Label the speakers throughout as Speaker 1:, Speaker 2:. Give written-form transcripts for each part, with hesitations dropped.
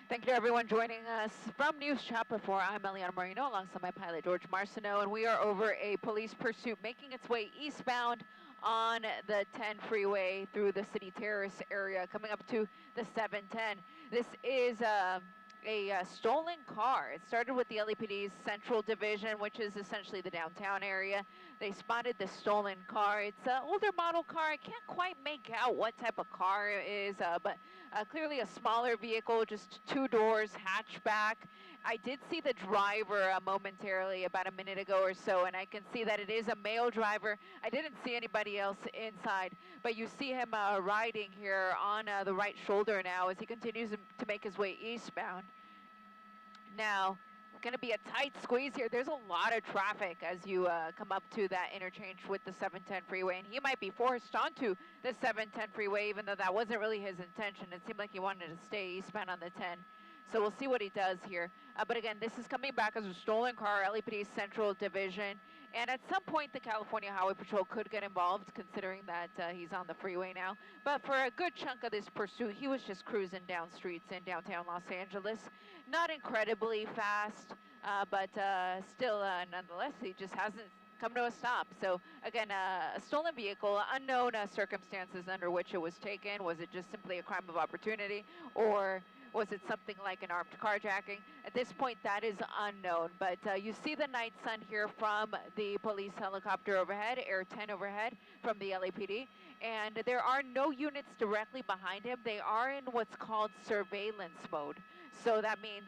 Speaker 1: Thank you to everyone joining us from News Chapter 4. I'm Eliana Marino alongside my pilot George Marcineau, and we are over a police pursuit making its way eastbound on the 10 freeway through the City Terrace area, coming up to the 710. This is a stolen car. It started with the LAPD's Central Division, which is essentially the downtown area. They spotted the stolen car. It's an older model car. I can't quite make out what type of car it is, but clearly a smaller vehicle, just 2 doors, hatchback. I did see the driver momentarily about a minute ago or so, and I can see that it is a male driver. I didn't see anybody else inside, but you see him riding here on the right shoulder now as he continues to make his way eastbound. Now, going to be a tight squeeze here. There's a lot of traffic as you come up to that interchange with the 710 freeway, and he might be forced onto the 710 freeway, even though that wasn't really his intention. It seemed like he wanted to stay eastbound on the 10. So we'll see what he does here. But again, this is coming back as a stolen car, LAPD Central Division. And at some point, the California Highway Patrol could get involved, considering that he's on the freeway now. But for a good chunk of this pursuit, he was just cruising down streets in downtown Los Angeles. Not incredibly fast, but still, nonetheless, he just hasn't come to a stop. So again, a stolen vehicle, unknown circumstances under which it was taken. Was it just simply a crime of opportunity, or was it something like an armed carjacking? At this point, that is unknown. But you see the night sun here from the police helicopter overhead, Air 10 overhead from the LAPD. And there are no units directly behind him. They are in what's called surveillance mode. So that means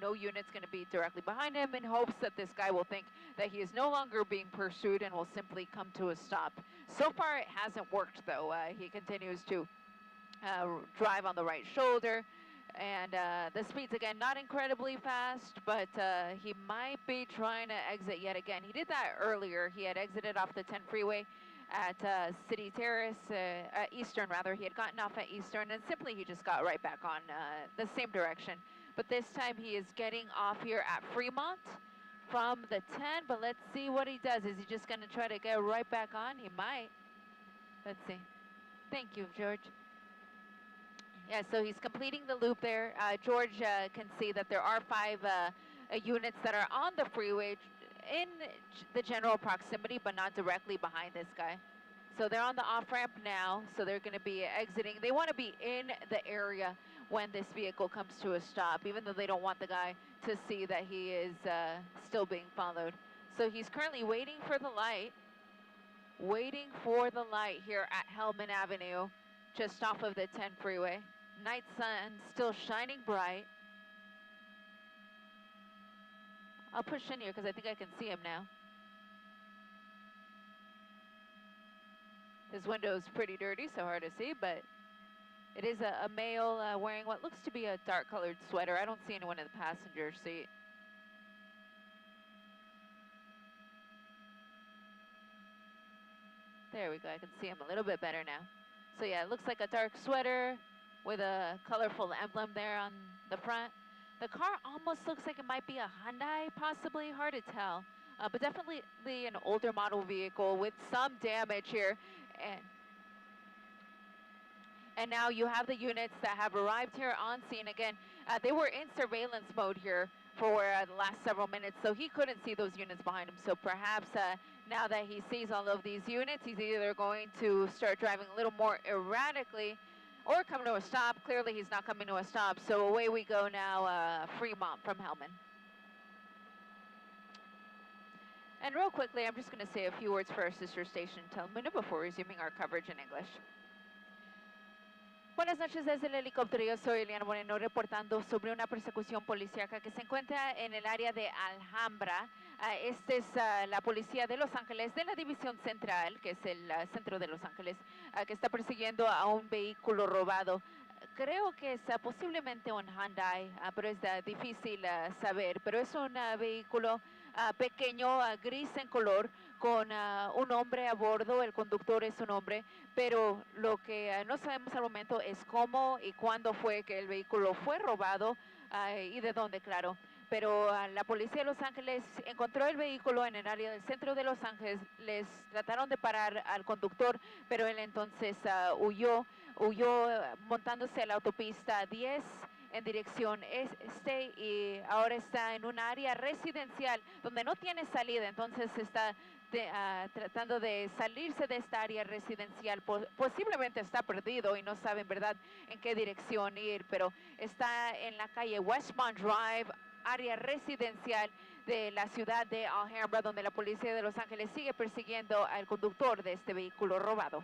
Speaker 1: no unit's going to be directly behind him, in hopes that this guy will think that he is no longer being pursued and will simply come to a stop. So far, it hasn't worked, though. He continues to drive on the right shoulder. And the speed's, again, not incredibly fast, but he might be trying to exit yet again. He did that earlier. He had exited off the 10 freeway at City Terrace, Eastern rather. He had gotten off at Eastern, and simply he just got right back on the same direction. But this time he is getting off here at Fremont from the 10, but let's see what he does. Is he just going to try to get right back on? He might. Let's see. Thank you, George. Yeah, so he's completing the loop there. George can see that there are 5 units that are on the freeway in the general proximity, but not directly behind this guy. So they're on the off-ramp now, so they're going to be exiting. They want to be in the area when this vehicle comes to a stop, even though they don't want the guy to see that he is still being followed. So he's currently waiting for the light here at Hellman Avenue, just off of the 10 freeway. Night sun still shining bright. I'll push in here because I think I can see him now. His window's pretty dirty, so hard to see, but it is a male wearing what looks to be a dark-colored sweater. I don't see anyone in the passenger seat. There we go. I can see him a little bit better now. So yeah, it looks like a dark sweater with a colorful emblem there on the front. The car almost looks like it might be a Hyundai, possibly, hard to tell. But definitely an older model vehicle with some damage here. And now you have the units that have arrived here on scene. Again, they were in surveillance mode here for the last several minutes, so he couldn't see those units behind him. So perhaps now that he sees all of these units, he's either going to start driving a little more erratically or come to a stop. Clearly, he's not coming to a stop. So away we go now, Fremont from Hellman. And real quickly, I'm just going to say a few words for our sister station, Telemundo, before resuming our coverage in English. Buenas noches desde el helicóptero. Yo soy Eliana Moreno reportando sobre una persecución policíaca que se encuentra en el área de Alhambra. Esta es la policía de Los Ángeles, de la División Central, que es el centro de Los Ángeles, que está persiguiendo a un vehículo robado. Creo que es posiblemente un Hyundai, pero es difícil saber. Pero es un vehículo pequeño, gris en color, con un hombre a bordo. El conductor es un hombre, pero lo que no sabemos al momento es cómo y cuándo fue que el vehículo fue robado y de dónde, claro. Pero la policía de Los Ángeles encontró el vehículo en el área del centro de Los Ángeles. Les trataron de parar al conductor, pero él entonces huyó montándose a la autopista 10 en dirección este y ahora está en un área residencial donde no tiene salida, entonces está tratando de salirse de esta área residencial. Posiblemente está perdido y no sabe en verdad en qué dirección ir, pero está en la calle Westmont Drive, área residencial de la ciudad de Alhambra, donde la policía de Los Ángeles sigue persiguiendo al conductor de este vehículo robado.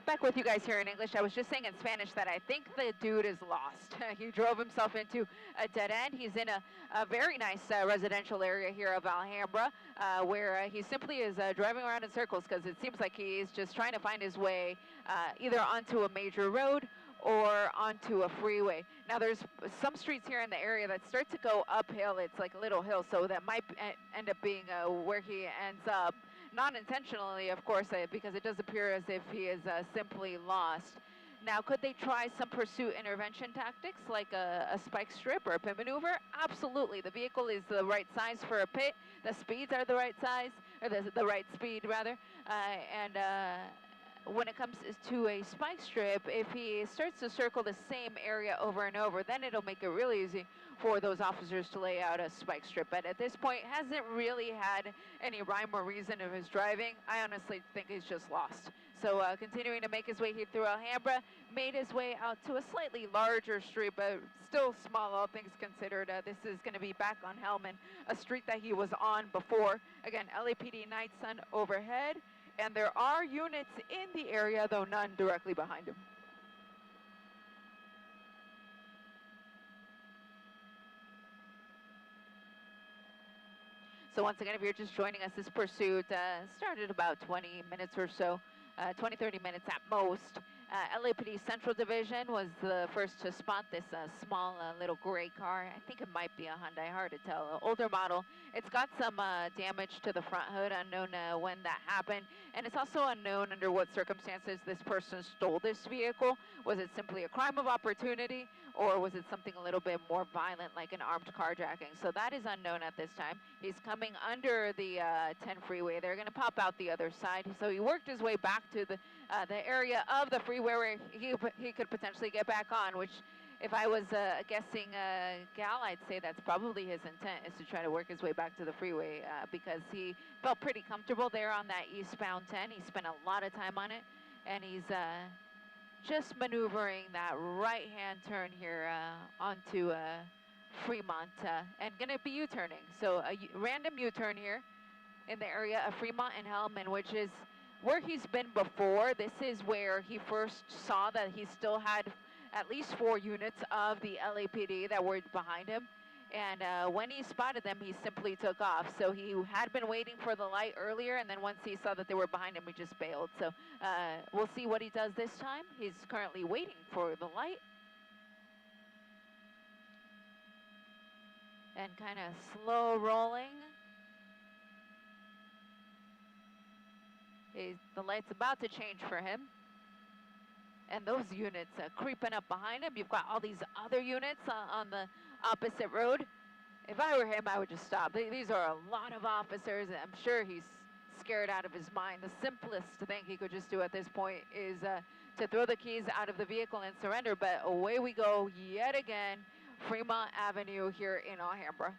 Speaker 1: Back with you guys here in English. I was just saying in Spanish that I think the dude is lost. He drove himself into a dead end. He's in a very nice residential area here of Alhambra, where he simply is driving around in circles because it seems like he's just trying to find his way either onto a major road or onto a freeway. Now there's some streets here in the area that start to go uphill. It's like a little hill, so that might end up being where he ends up. Not intentionally, of course, because it does appear as if he is simply lost. Now, could they try some pursuit intervention tactics like a spike strip or a pit maneuver? Absolutely. The vehicle is the right size for a pit. The speeds are the right size, or the right speed, rather. When it comes to a spike strip, if he starts to circle the same area over and over, then it'll make it really easy for those officers to lay out a spike strip. But at this point, hasn't really had any rhyme or reason of his driving. I honestly think he's just lost. So continuing to make his way here through Alhambra, made his way out to a slightly larger street, but still small, all things considered. This is going to be back on Hellman, a street that he was on before. Again, LAPD night sun overhead. And there are units in the area, though none directly behind him. So once again, if you're just joining us, this pursuit started about 20 minutes or so, 20, 30 minutes at most. LAPD Central Division was the first to spot this small little gray car. I think it might be a Hyundai, hard to tell. Older model. It's got some damage to the front hood, unknown when that happened. And it's also unknown under what circumstances this person stole this vehicle. Was it simply a crime of opportunity, or was it something a little bit more violent, like an armed carjacking? So that is unknown at this time. He's coming under the 10 freeway. They're going to pop out the other side. So he worked his way back to the area of the freeway where he could potentially get back on, which if I was a guessing gal, I'd say that's probably his intent, is to try to work his way back to the freeway because he felt pretty comfortable there on that eastbound 10. He spent a lot of time on it, and he's just maneuvering that right-hand turn here onto Fremont and going to be U-turning. So a random U-turn here in the area of Fremont and Hellman, which is where he's been before. This is where he first saw that he still had at least 4 units of the LAPD that were behind him. And when he spotted them, he simply took off. So he had been waiting for the light earlier, and then once he saw that they were behind him, he just bailed. So we'll see what he does this time. He's currently waiting for the light. And kind of slow rolling. The light's about to change for him. And those units creeping up behind him. You've got all these other units on the opposite road. If I were him, I would just stop. These are a lot of officers. I'm sure he's scared out of his mind. The simplest thing he could just do at this point is to throw the keys out of the vehicle and surrender. But away we go yet again. Fremont Avenue here in Alhambra.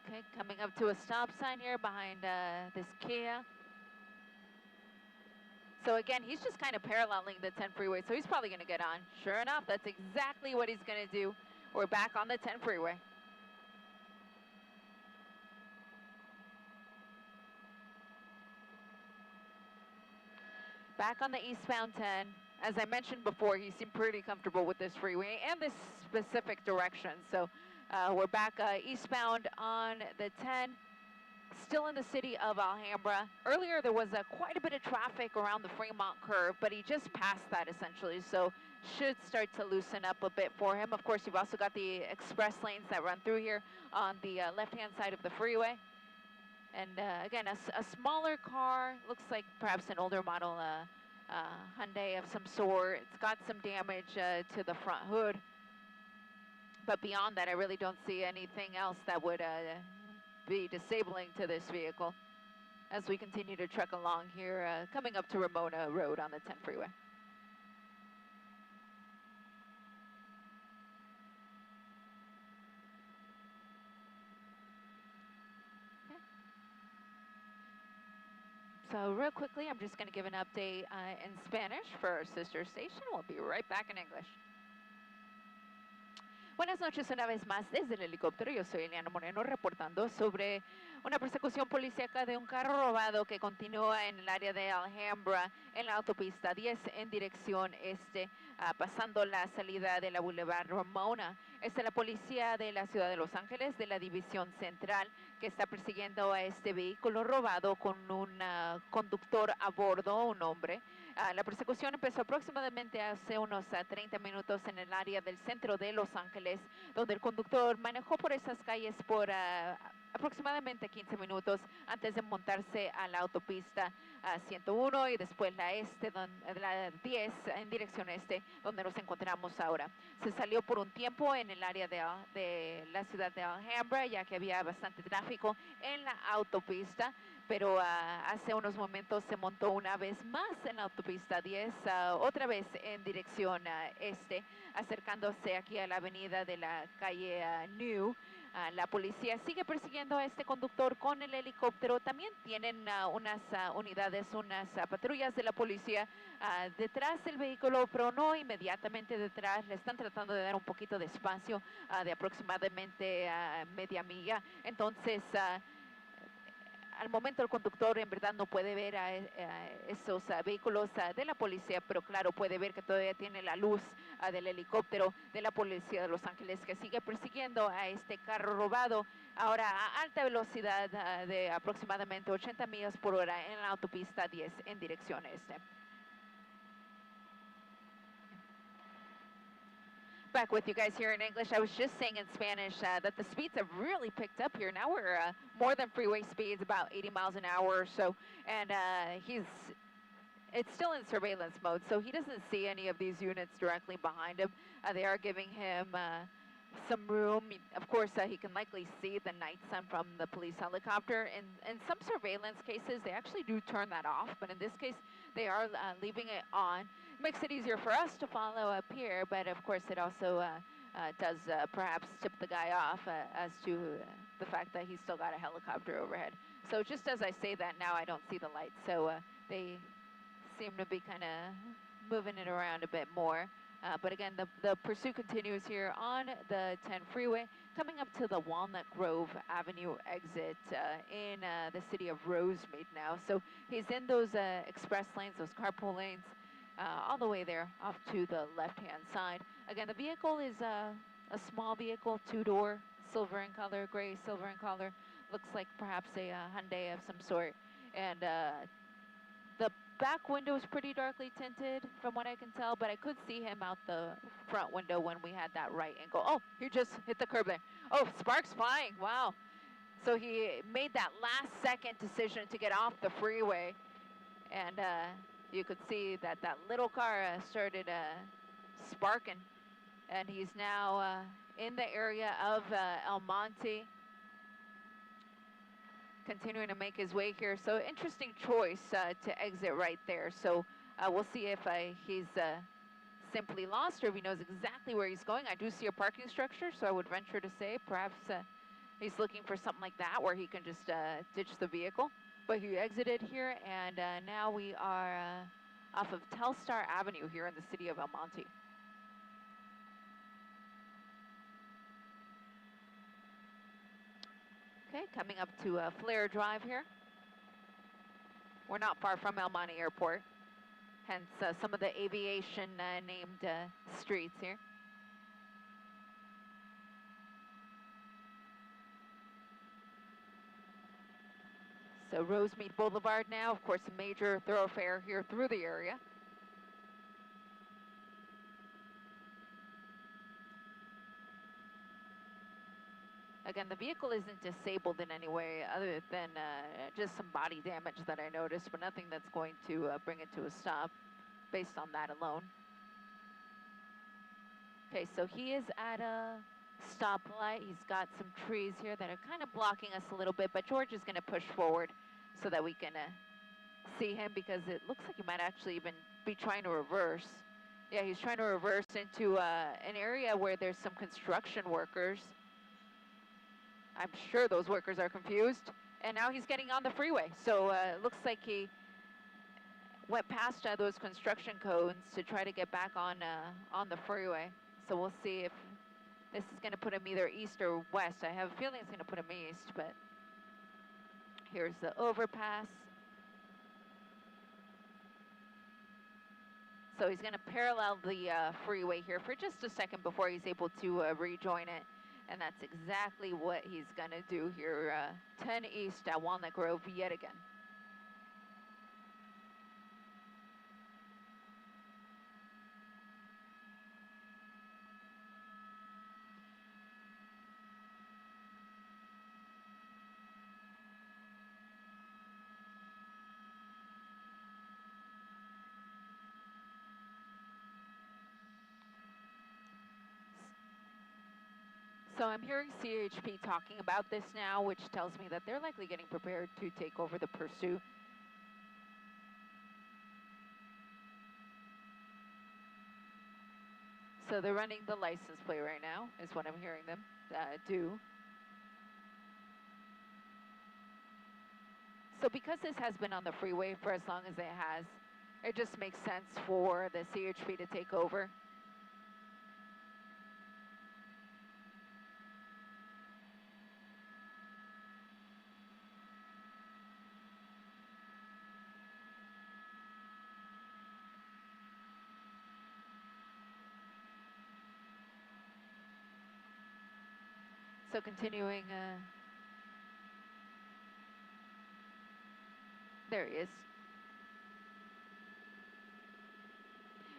Speaker 1: Okay, coming up to a stop sign here behind this Kia. So again, he's just kind of paralleling the 10 freeway, so he's probably going to get on. Sure enough, that's exactly what he's going to do. We're back on the 10 freeway. Back on the eastbound 10. As I mentioned before, he seemed pretty comfortable with this freeway and this specific direction. So we're back eastbound on the 10, still in the city of Alhambra. Earlier, there was quite a bit of traffic around the Fremont curve, but he just passed that essentially, so should start to loosen up a bit for him. Of course, you've also got the express lanes that run through here on the left-hand side of the freeway. And again, a smaller car, looks like perhaps an older model Hyundai of some sort. It's got some damage to the front hood. But beyond that, I really don't see anything else that would be disabling to this vehicle as we continue to trek along here, coming up to Ramona Road on the 10 freeway. So real quickly, I'm just going to give an update in Spanish for our sister station. We'll be right back in English. Buenas noches una vez más desde el helicóptero. Yo soy Eliana Moreno reportando sobre una persecución policíaca de un carro robado que continúa en el área de Alhambra en la autopista 10 en dirección este, pasando la salida de la Boulevard Ramona. Es la policía de la ciudad de Los Ángeles de la División Central que está persiguiendo a este vehículo robado con un conductor a bordo, un hombre. La persecución empezó aproximadamente hace unos 30 minutos en el área del centro de Los Ángeles, donde el conductor manejó por esas calles por aproximadamente 15 minutos antes de montarse a la autopista 101 y después la 10 en dirección este, donde nos encontramos ahora. Se salió por un tiempo en el área de la ciudad de Alhambra, ya que había bastante tráfico en la autopista, pero hace unos momentos se montó una vez más en la autopista 10, otra vez en dirección este, acercándose aquí a la avenida de la calle New. La policía sigue persiguiendo a este conductor con el helicóptero. También tienen unas unidades, unas patrullas de la policía detrás del vehículo, pero no inmediatamente detrás. Le están tratando de dar un poquito de espacio de aproximadamente media milla. Entonces, al momento el conductor en verdad no puede ver a esos vehículos de la policía, pero claro, puede ver que todavía tiene la luz del helicóptero de la policía de Los Ángeles que sigue persiguiendo a este carro robado, ahora a alta velocidad de aproximadamente 80 millas por hora en la autopista 10 en dirección este. Back with you guys here in English. I was just saying in Spanish that the speeds have really picked up here. Now we're more than freeway speeds, about 80 miles an hour or so. And it's still in surveillance mode, so he doesn't see any of these units directly behind him. They are giving him some room. Of course, he can likely see the night sun from the police helicopter. In some surveillance cases, they actually do turn that off, but in this case, they are leaving it on. Makes it easier for us to follow up here, but of course it also does perhaps tip the guy off as to the fact that he's still got a helicopter overhead. So just as I say that now, I don't see the lights, so they seem to be kind of moving it around a bit more. But again, the pursuit continues here on the 10 freeway, coming up to the Walnut Grove Avenue exit in the city of Rosemead now. So he's in those express lanes, those carpool lanes, all the way there off to the left-hand side. Again, the vehicle is a small vehicle, two-door, silver in color, gray silver in color. Looks like perhaps a Hyundai of some sort. And the back window is pretty darkly tinted from what I can tell, but I could see him out the front window when we had that right angle. Oh, he just hit the curb there. Oh, sparks flying, wow. So he made that last second decision to get off the freeway, and you could see that that little car started sparking, and he's now in the area of El Monte, continuing to make his way here. So interesting choice to exit right there. So we'll see if he's simply lost or if he knows exactly where he's going. I do see a parking structure, so I would venture to say perhaps he's looking for something like that where he can just ditch the vehicle. But he exited here, and now we are off of Telstar Avenue here in the city of El Monte. Okay, coming up to Flair Drive here. We're not far from El Monte Airport, hence some of the aviation named streets here. So Rosemead Boulevard now, of course, a major thoroughfare here through the area. Again, the vehicle isn't disabled in any way other than just some body damage that I noticed, but nothing that's going to bring it to a stop based on that alone. Okay, so he is at a stoplight. He's got some trees here that are kind of blocking us a little bit, but George is going to push forward so that we can see him, because it looks like he might actually even be trying to reverse. Yeah, he's trying to reverse into an area where there's some construction workers. I'm sure those workers are confused. And now he's getting on the freeway. So it looks like he went past those construction cones to try to get back on the freeway. So we'll see if this is going to put him either east or west. I have a feeling it's going to put him east, but here's the overpass. So he's going to parallel the freeway here for just a second before he's able to rejoin it. And that's exactly what he's going to do here, 10 east at Walnut Grove yet again. So I'm hearing CHP talking about this now, which tells me that they're likely getting prepared to take over the pursuit. So they're running the license plate right now, is what I'm hearing them do. So because this has been on the freeway for as long as it has, it just makes sense for the CHP to take over. So continuing, there he is.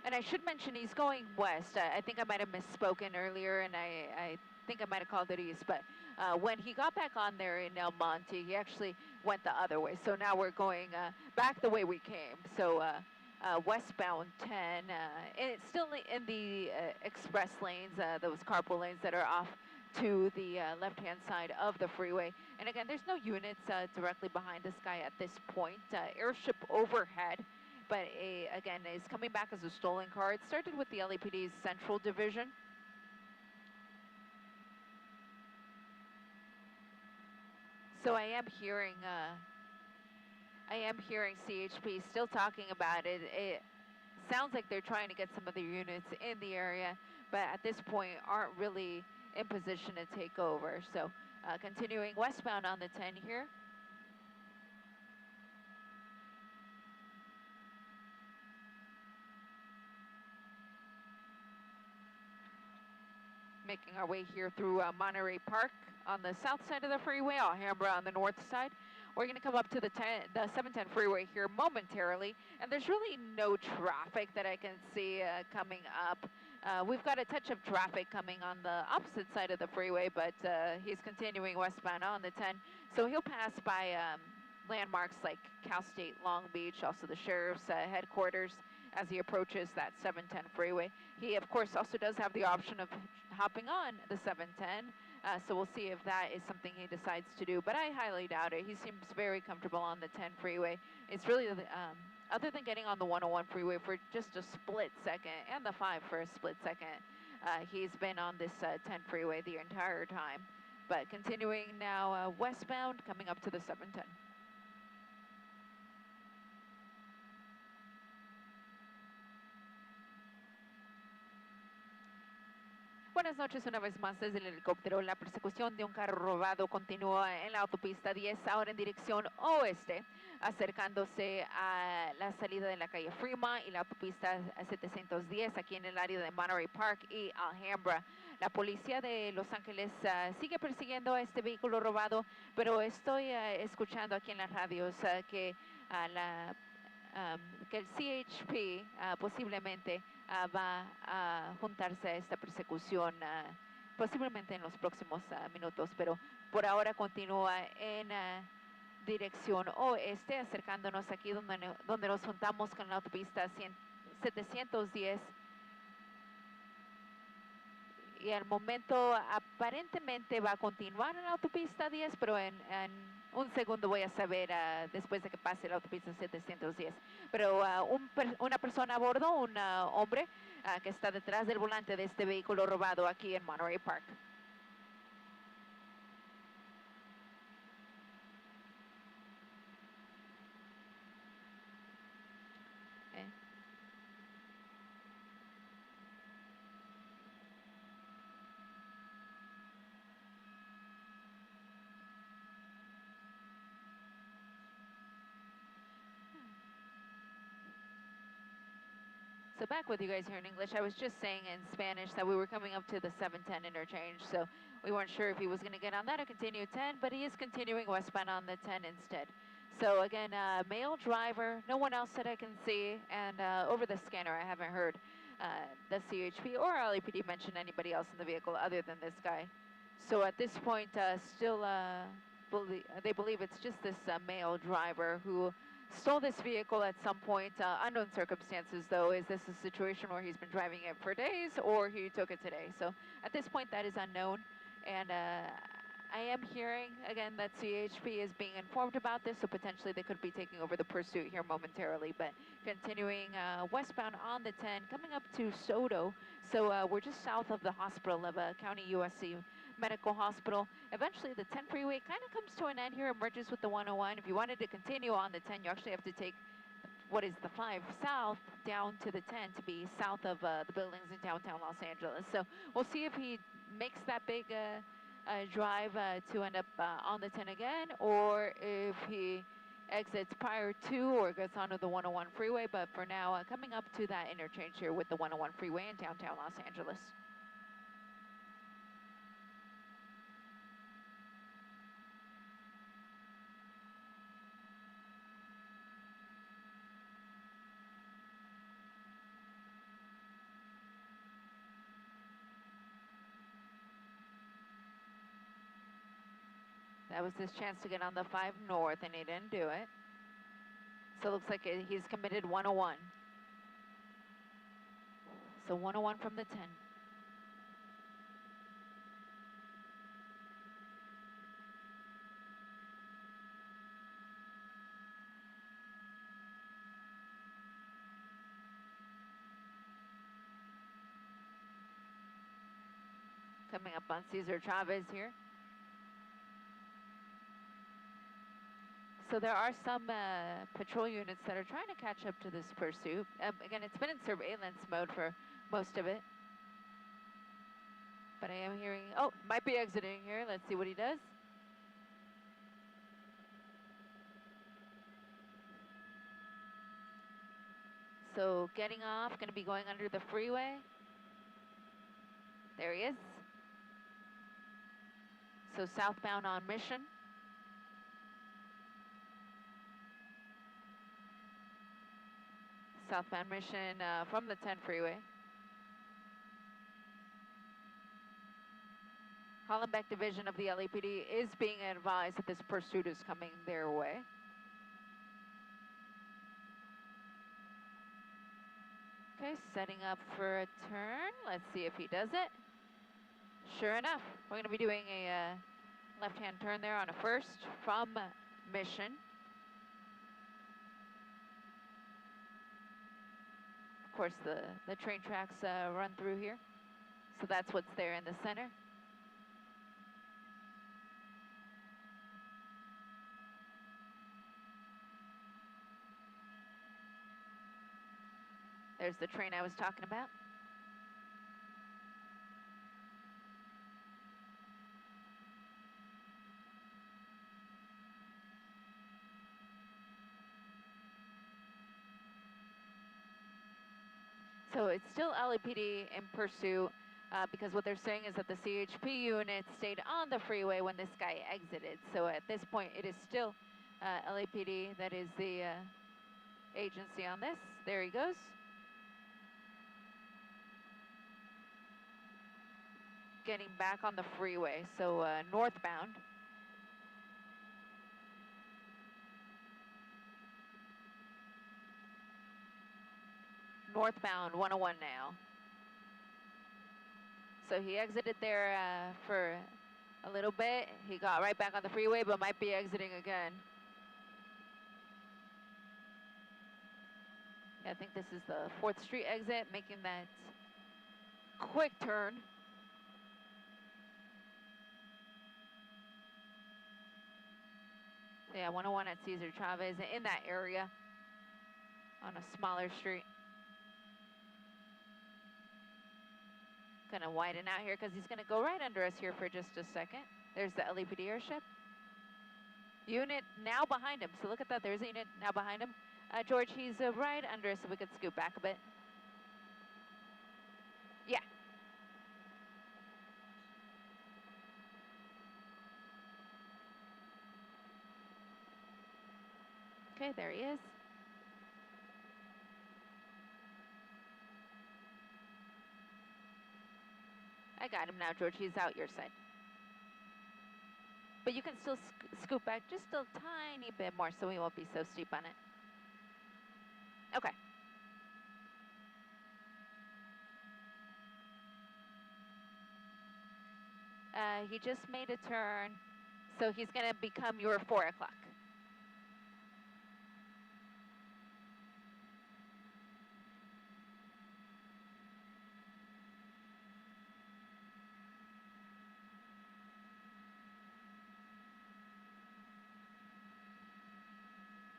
Speaker 1: And I should mention he's going west. I think I might have misspoken earlier, and I think I might have called it east. But when he got back on there in El Monte, he actually went the other way. So now we're going back the way we came. So westbound 10, and it's still in the express lanes, those carpool lanes that are off to the left-hand side of the freeway. And again, there's no units directly behind this guy at this point. Airship overhead, but again, is coming back as a stolen car. It started with the LAPD's Central Division. So I am hearing CHP still talking about it. It sounds like they're trying to get some of the units in the area, but at this point aren't really in position to take over. So continuing westbound on the 10 here. Making our way here through Monterey Park on the south side of the freeway, Alhambra on the north side. We're going to come up to the 710 freeway here momentarily, and there's really no traffic that I can see coming up. We've got a touch of traffic coming on the opposite side of the freeway, but he's continuing westbound on the 10. So he'll pass by landmarks like Cal State Long Beach, also the sheriff's headquarters as he approaches that 710 freeway. He, of course, also does have the option of hopping on the 710. So we'll see if that is something he decides to do, but I highly doubt it. He seems very comfortable on the 10 freeway. It's really, other than getting on the 101 freeway for just a split second, and the 5 for a split second, he's been on this 10 freeway the entire time. But continuing now westbound, coming up to the 710. Buenas noches una vez más desde el helicóptero. La persecución de un carro robado continúa en la autopista 10, ahora en dirección oeste, acercándose a la salida de la calle Fremont y la autopista 710 aquí en el área de Monterey Park y Alhambra. La policía de Los Ángeles sigue persiguiendo a este vehículo robado, pero estoy escuchando aquí en las radios que el CHP posiblemente va a juntarse a esta persecución posiblemente en los próximos minutos, pero por ahora continúa en dirección oeste, acercándonos aquí donde nos juntamos con la autopista 710 Y al momento aparentemente va a continuar en la autopista 10, pero en un segundo voy a saber después de que pase la autopista 710. Pero una persona a bordo, un hombre que está detrás del volante de este vehículo robado aquí en Monterey Park. So back with you guys here in English, I was just saying in Spanish that we were coming up to the 710 interchange, so we weren't sure if he was going to get on that or continue 10, but he is continuing westbound on the 10 instead. So again, male driver, no one else that I can see, and over the scanner I haven't heard the CHP or LAPD mention anybody else in the vehicle other than this guy. So at this point, still they believe it's just this male driver who stole this vehicle at some point, unknown circumstances though. Is this a situation where he's been driving it for days or he took it today? So at this point that is unknown, and I am hearing again that CHP is being informed about this, so potentially they could be taking over the pursuit here momentarily, but continuing westbound on the 10, coming up to Soto. So we're just south of the hospital of County USC Medical Hospital. Eventually the 10 freeway kind of comes to an end here, merges with the 101. If you wanted to continue on the 10, you actually have to take what is the 5 south down to the 10 to be south of the buildings in downtown Los Angeles. So we'll see if he makes that big drive to end up on the 10 again, or if he exits prior to or gets onto the 101 freeway. But for now, coming up to that interchange here with the 101 freeway in downtown Los Angeles. That was his chance to get on the 5 north, and he didn't do it. So it looks like he's committed 101. So 101 from the 10. Coming up on Cesar Chavez here. So there are some patrol units that are trying to catch up to this pursuit. Again, it's been in surveillance mode for most of it. But I am hearing, oh, might be exiting here. Let's see what he does. So getting off, going to be going under the freeway. There he is. So southbound on Mission. Southbound Mission from the 10 freeway. Hollenbeck Division of the LAPD is being advised that this pursuit is coming their way. Okay, setting up for a turn. Let's see if he does it. Sure enough, we're going to be doing a left-hand turn there on a first from Mission. Of course, the train tracks run through here, so that's what's there in the center. There's the train I was talking about. So it's still LAPD in pursuit because what they're saying is that the CHP unit stayed on the freeway when this guy exited. So at this point, it is still LAPD that is the agency on this. There he goes. Getting back on the freeway, so northbound. Northbound 101 now. So he exited there for a little bit. He got right back on the freeway, but might be exiting again. Yeah, I think this is the 4th Street exit, making that quick turn. Yeah, 101 at Cesar Chavez in that area on a smaller street. Gonna widen out here because he's gonna go right under us here for just a second. There's the LAPD airship. Unit now behind him. So look at that, there's a unit now behind him. George, he's right under us, so we could scoot back a bit. Yeah. Okay, there he is. I got him now, George. He's out your side. But you can still scoot back just a tiny bit more so we won't be so steep on it. Okay. He just made a turn, so he's going to become your 4 o'clock.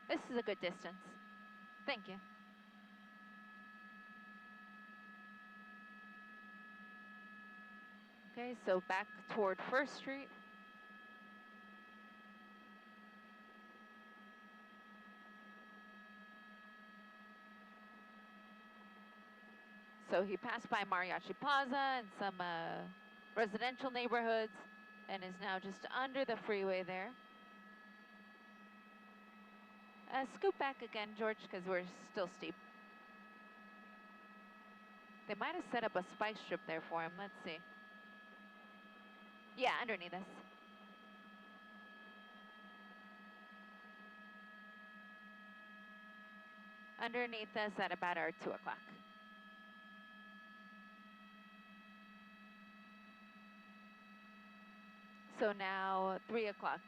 Speaker 1: This is a good distance. Thank you. Okay, so back toward 1st Street. So he passed by Mariachi Plaza and some residential neighborhoods and is now just under the freeway there. Scoot back again, George, because we're still steep. They might have set up a spike strip there for him. Let's see. Yeah, underneath us. Underneath us at about our 2 o'clock. So now 3 o'clock.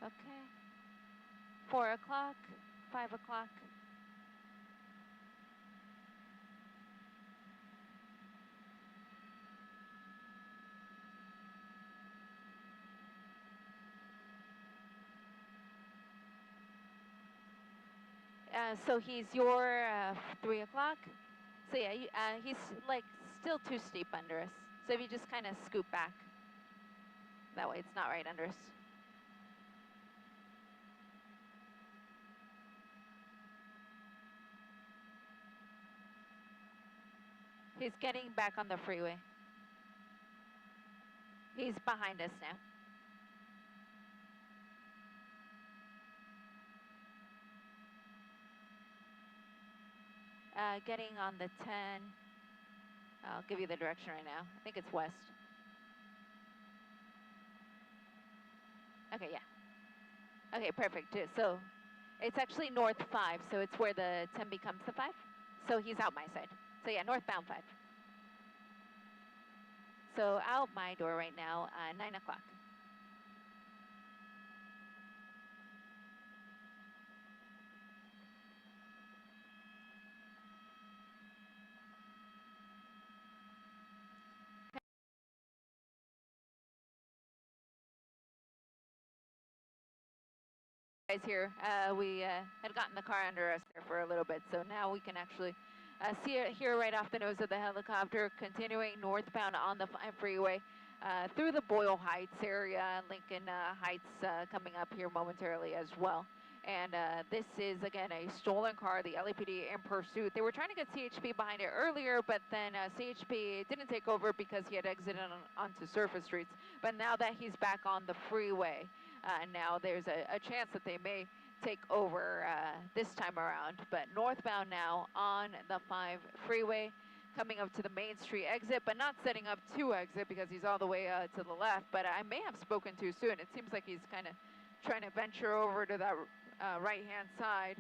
Speaker 1: Okay. 4 o'clock, 5 o'clock. So he's your 3 o'clock. So yeah, he's like still too steep under us. So if you just kind of scoot back, that way it's not right under us. He's getting back on the freeway. He's behind us now. Getting on the 10. I'll give you the direction right now. I think it's west. Okay, yeah. Okay, perfect. So it's actually north 5, so it's where the 10 becomes the 5. So he's out my side. So yeah, northbound 5. So out my door right now, 9 o'clock. Guys here, we had gotten the car under us there for a little bit, so now we can actually see it here right off the nose of the helicopter, continuing northbound on the 5 freeway through the Boyle Heights area, Lincoln Heights coming up here momentarily as well. And this is, again, a stolen car, the LAPD in pursuit. They were trying to get CHP behind it earlier, but then CHP didn't take over because he had exited onto surface streets. But now that he's back on the freeway, now there's a chance that they may take over this time around. But northbound now on the 5 freeway, coming up to the Main Street exit, but not setting up to exit because he's all the way to the left. But I may have spoken too soon. It seems like he's kind of trying to venture over to that right-hand side.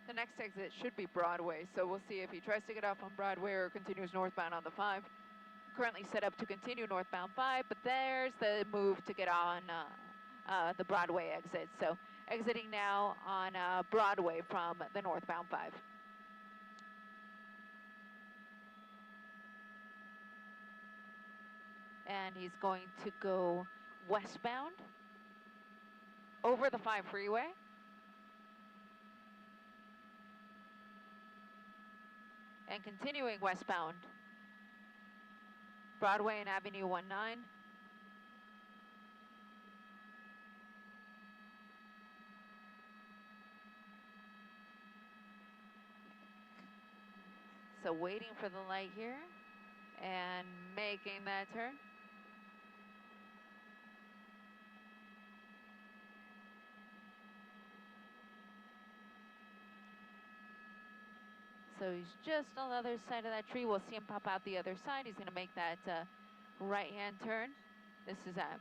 Speaker 1: The next exit should be Broadway, so we'll see if he tries to get off on Broadway or continues northbound on the 5. Currently set up to continue northbound 5, but there's the move to get on the Broadway exit. So exiting now on Broadway from the northbound 5. And he's going to go westbound over the 5 freeway. And continuing westbound, Broadway and Avenue 19. So waiting for the light here and making that turn. So he's just on the other side of that tree. We'll see him pop out the other side. He's going to make that right-hand turn. This is at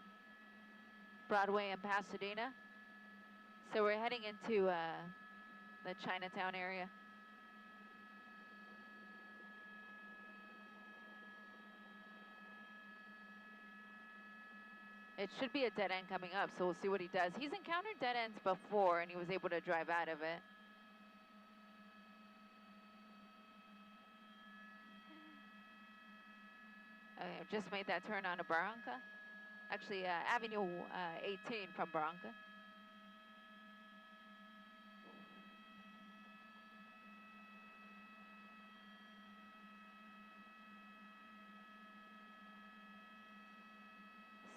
Speaker 1: Broadway and Pasadena. So we're heading into the Chinatown area. It should be a dead end coming up, so we'll see what he does. He's encountered dead ends before, and he was able to drive out of it. Okay, I've just made that turn onto Barranca. Actually, Avenue 18 from Barranca.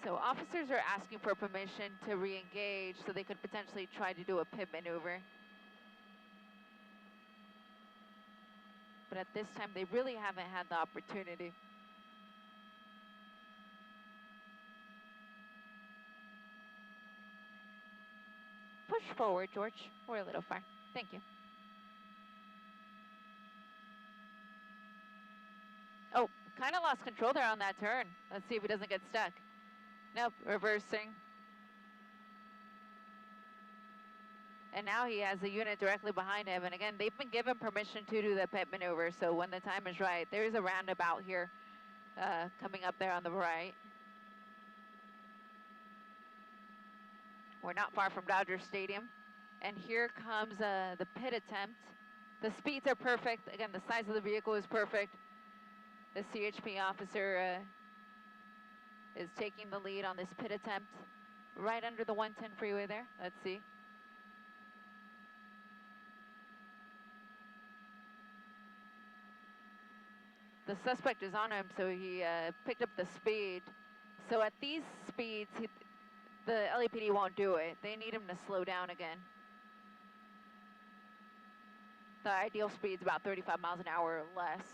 Speaker 1: So officers are asking for permission to re-engage so they could potentially try to do a pit maneuver. But at this time, they really haven't had the opportunity. Push forward, George. We're a little far. Thank you. Oh, kind of lost control there on that turn. Let's see if he doesn't get stuck. Nope, reversing. And now he has a unit directly behind him. And again, they've been given permission to do the pit maneuver. So when the time is right, there's a roundabout here coming up there on the right. We're not far from Dodger Stadium. And here comes the pit attempt. The speeds are perfect. Again, the size of the vehicle is perfect. The CHP officer is taking the lead on this pit attempt right under the 110 freeway there. Let's see. The suspect is on him, so he picked up the speed. So at these speeds, the LAPD won't do it. They need him to slow down again. The ideal speed is about 35 miles an hour or less.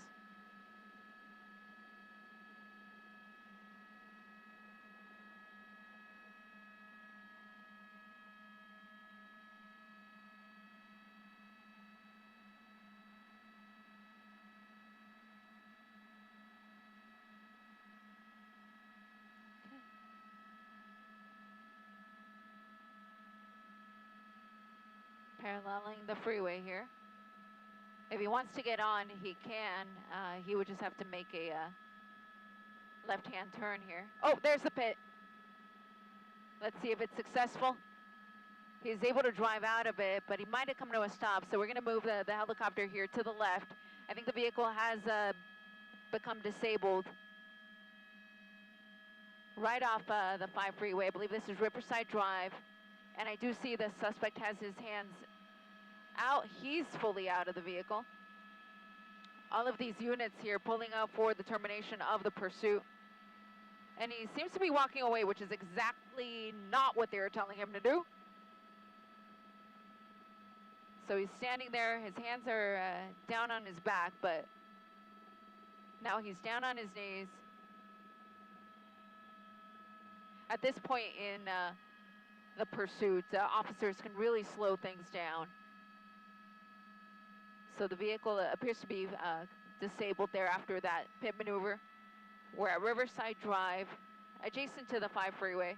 Speaker 1: Paralleling the freeway here. If he wants to get on, he can. He would just have to make a left-hand turn here. Oh, there's the pit. Let's see if it's successful. He's able to drive out of it, but he might have come to a stop. So we're going to move the helicopter here to the left. I think the vehicle has become disabled. Right off the 5 freeway. I believe this is Riverside Drive. And I do see the suspect has his hands out. He's fully out of the vehicle. All of these units here pulling up for the termination of the pursuit. And he seems to be walking away, which is exactly not what they were telling him to do. So he's standing there. His hands are down on his back, but now he's down on his knees. At this point in the pursuit, officers can really slow things down. So the vehicle appears to be disabled there after that pit maneuver. We're at Riverside Drive, adjacent to the 5 freeway.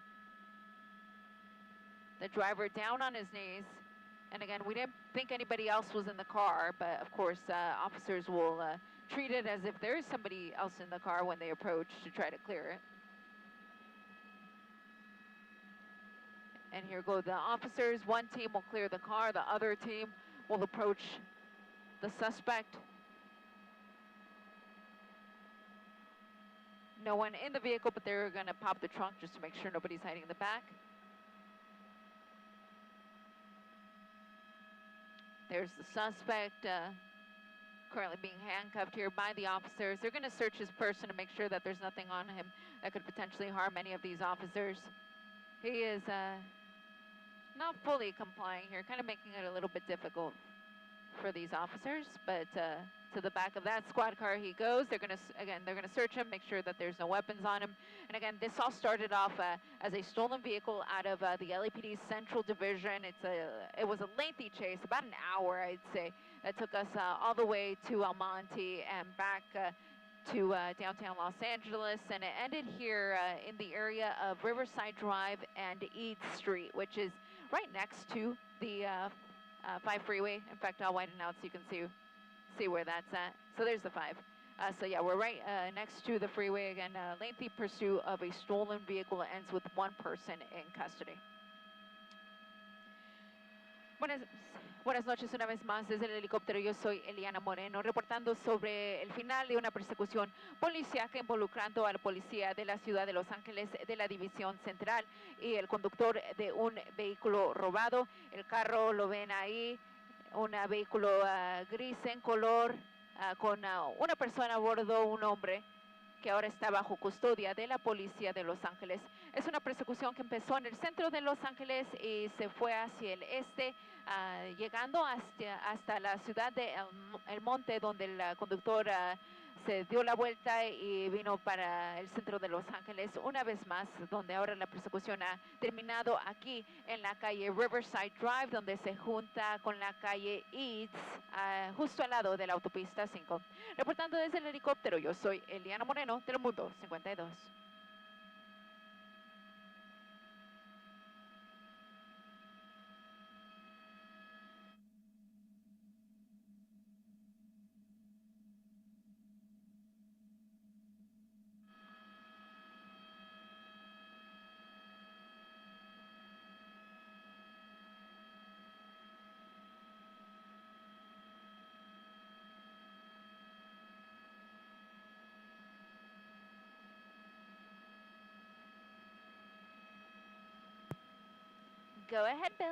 Speaker 1: The driver down on his knees. And again, we didn't think anybody else was in the car, but of course, officers will treat it as if there is somebody else in the car when they approach to try to clear it. And here go the officers. One team will clear the car, the other team will approach the suspect. No one in the vehicle, but they're gonna pop the trunk just to make sure nobody's hiding in the back. There's the suspect, currently being handcuffed here by the officers. They're gonna search his person to make sure that there's nothing on him that could potentially harm any of these officers. He is not fully complying here, kind of making it a little bit difficult for these officers, but to the back of that squad car he goes. They're gonna search him, make sure that there's no weapons on him. And again, this all started off as a stolen vehicle out of the LAPD Central Division. It was a lengthy chase, about an hour, I'd say, that took us all the way to El Monte and back to downtown Los Angeles, and it ended here in the area of Riverside Drive and Eads Street, which is right next to the 5 freeway. In fact, I'll widen out so you can see where that's at. So there's the 5. So yeah, we're right next to the freeway again. Lengthy pursuit of a stolen vehicle ends with one person in custody. Buenas noches una vez más desde el helicóptero. Yo soy Eliana Moreno, reportando sobre el final de una persecución policíaca involucrando al policía de la ciudad de Los Ángeles de la División Central y el conductor de un vehículo robado. El carro lo ven ahí, un vehículo gris en color con una persona a bordo, un hombre que ahora está bajo custodia de la policía de Los Ángeles. Es una persecución que empezó en el centro de Los Ángeles y se fue hacia el este, llegando hasta la ciudad de el Monte, donde el conductor se dio la vuelta y vino para el centro de Los Ángeles una vez más, donde ahora la persecución ha terminado aquí en la calle Riverside Drive, donde se junta con la calle Eads, justo al lado de la autopista 5. Reportando desde el helicóptero, yo soy Eliana Moreno, Telemundo 52. Go ahead, Bill.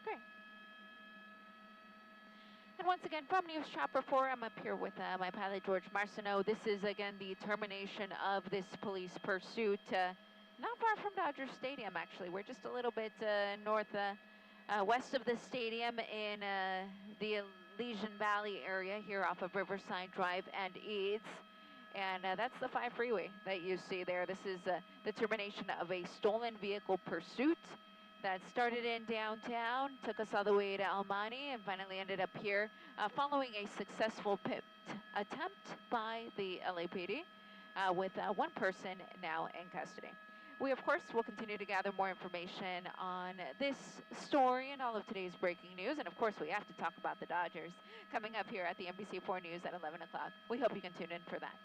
Speaker 1: Great. And once again, from News Chopper 4, I'm up here with my pilot, George Marcineau. This is, again, the termination of this police pursuit. Not far from Dodger Stadium, actually. We're just a little bit west of the stadium in the Elysian Valley area here off of Riverside Drive and Eads. And that's the 5 freeway that you see there. This is the termination of a stolen vehicle pursuit that started in downtown, took us all the way to El Monte, and finally ended up here following a successful pit attempt by the LAPD with one person now in custody. We, of course, will continue to gather more information on this story and all of today's breaking news. And, of course, we have to talk about the Dodgers coming up here at the NBC4 News at 11 o'clock. We hope you can tune in for that.